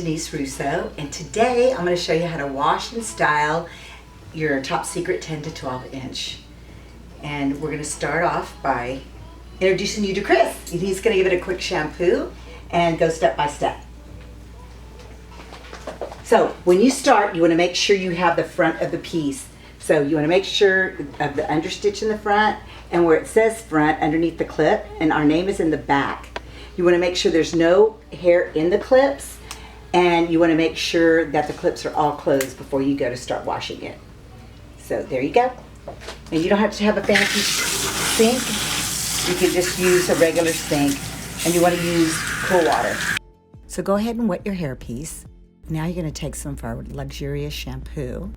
Denise Russo, and today I'm going to show you how to wash and style your Top Secret 10 to 12 inch. And we're going to start off by introducing you to Chris. He's going to give it a quick shampoo and go step by step. So when you start, you want to make sure you have the front of the piece. So you want to make sure of the understitch in the front, and where it says front underneath the clip, and our name is in the back. You want to make sure there's no hair in the clips, and you want to make sure that the clips are all closed before you go to start washing it. So there you go. And you don't have to have a fancy sink. You can just use a regular sink, and you want to use cool water. So go ahead and wet your hair piece. Now you're going to take some of our luxurious shampoo,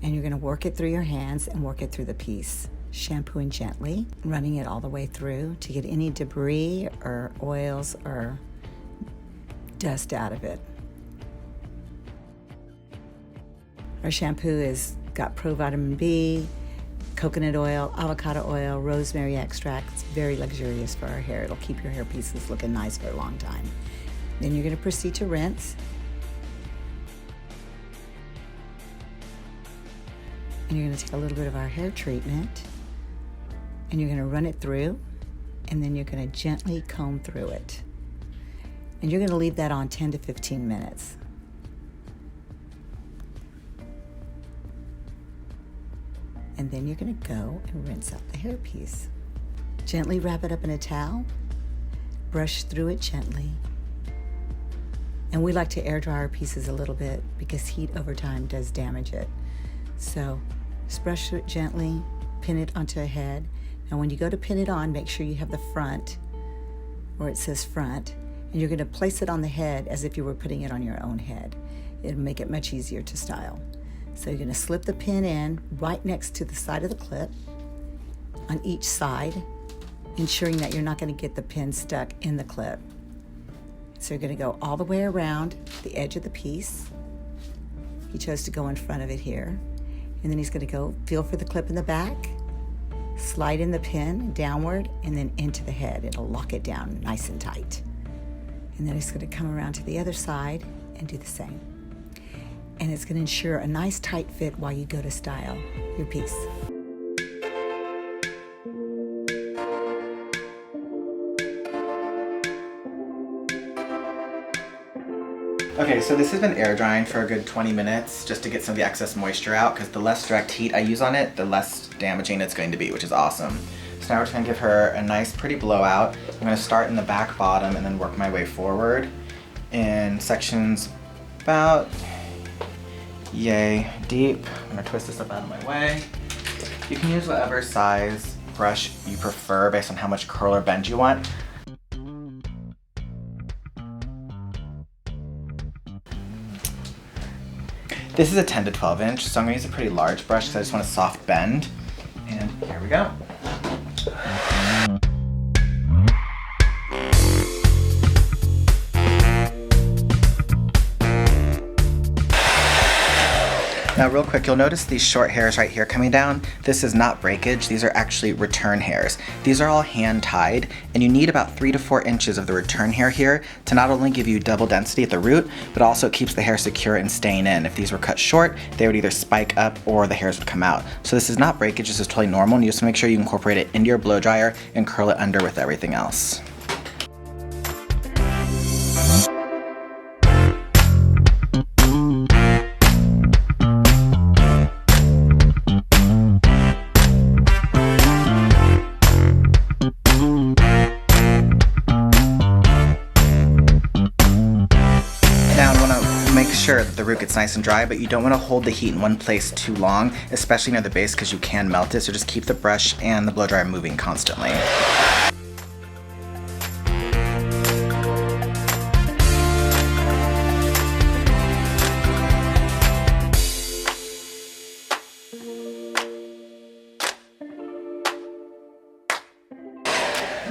and you're going to work it through your hands and work it through the piece. Shampooing gently, running it all the way through to get any debris or oils or dust out of it. Our shampoo has got Provitamin B, coconut oil, avocado oil, rosemary extract. It's very luxurious for our hair. It'll keep your hair pieces looking nice for a long time. Then you're going to proceed to rinse. And you're going to take a little bit of our hair treatment, and you're going to run it through, and then you're going to gently comb through it. And you're going to leave that on 10 to 15 minutes. And then you're going to go and rinse out the hair piece. Gently wrap it up in a towel, brush through it gently. And we like to air dry our pieces a little bit because heat over time does damage it. So just brush through it gently, pin it onto a head. Now when you go to pin it on, make sure you have the front where it says front, and you're going to place it on the head as if you were putting it on your own head. It'll make it much easier to style. So you're going to slip the pin in right next to the side of the clip on each side, ensuring that you're not going to get the pin stuck in the clip. So you're going to go all the way around the edge of the piece. He chose to go in front of it here. And then he's going to go feel for the clip in the back, slide in the pin downward, and then into the head. It'll lock it down nice and tight. And then he's going to come around to the other side and do the same. And it's going to ensure a nice tight fit while you go to style your piece. Okay, so this has been air drying for a good 20 minutes just to get some of the excess moisture out, because the less direct heat I use on it, the less damaging it's going to be, which is awesome. So now we're just going to give her a nice pretty blowout. I'm going to start in the back bottom and then work my way forward in sections about yay deep. I'm going to twist this up out of my way. You can use whatever size brush you prefer based on how much curl or bend you want. This is a 10 to 12 inch, so I'm going to use a pretty large brush because I just want a soft bend. And here we go. Now real quick, you'll notice these short hairs right here coming down. This is not breakage, these are actually return hairs. These are all hand tied, and you need about 3 to 4 inches of the return hair here to not only give you double density at the root, but also it keeps the hair secure and staying in. If these were cut short, they would either spike up or the hairs would come out. So this is not breakage, this is totally normal, and you just make sure you incorporate it into your blow dryer and curl it under with everything else. Sure that the root gets nice and dry, but you don't want to hold the heat in one place too long, especially near the base, because you can melt it, so just keep the brush and the blow dryer moving constantly.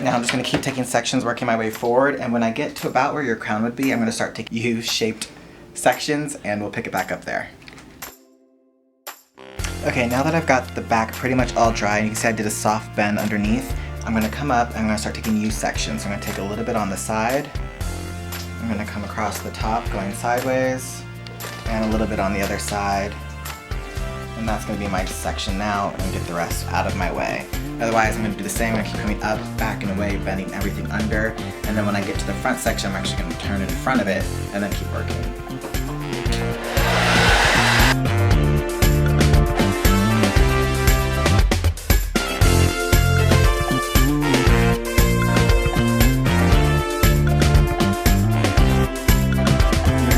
Now I'm just going to keep taking sections, working my way forward, and when I get to about where your crown would be, I'm going to start taking U-shaped sections, and we'll pick it back up there. Okay, now that I've got the back pretty much all dry, and you can see I did a soft bend underneath, I'm going to come up and I'm going to start taking U sections. So I'm going to take a little bit on the side, I'm gonna come across the top going sideways and a little bit on the other side. And that's gonna be my section now, and get the rest out of my way. Otherwise, I'm gonna do the same. I'm gonna keep coming up, back, and away, bending everything under. And then when I get to the front section, I'm actually gonna turn in front of it and then keep working.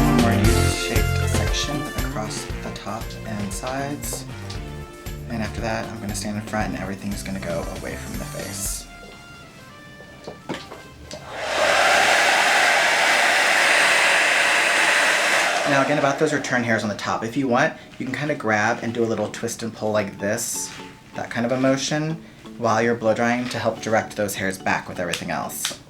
One more U-shaped section across the top and sides. And after that, I'm gonna stand in front and everything's gonna go away from the face. Now again, about those return hairs on the top, if you want, you can kind of grab and do a little twist and pull like this, that kind of a motion, while you're blow drying to help direct those hairs back with everything else.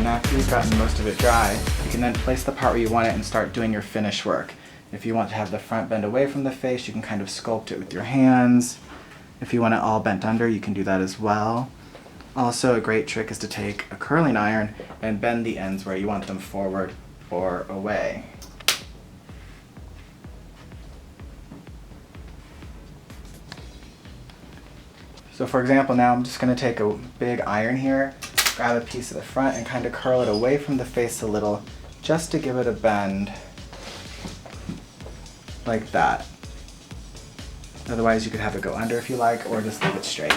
After you've gotten most of it dry, you can then place the part where you want it and start doing your finish work. If you want to have the front bend away from the face, you can kind of sculpt it with your hands. If you want it all bent under, you can do that as well. Also, a great trick is to take a curling iron and bend the ends where you want them forward or away. So for example, now I'm just going to take a big iron here, grab a piece of the front and kind of curl it away from the face a little, just to give it a bend, like that. Otherwise you could have it go under if you like, or just leave it straight.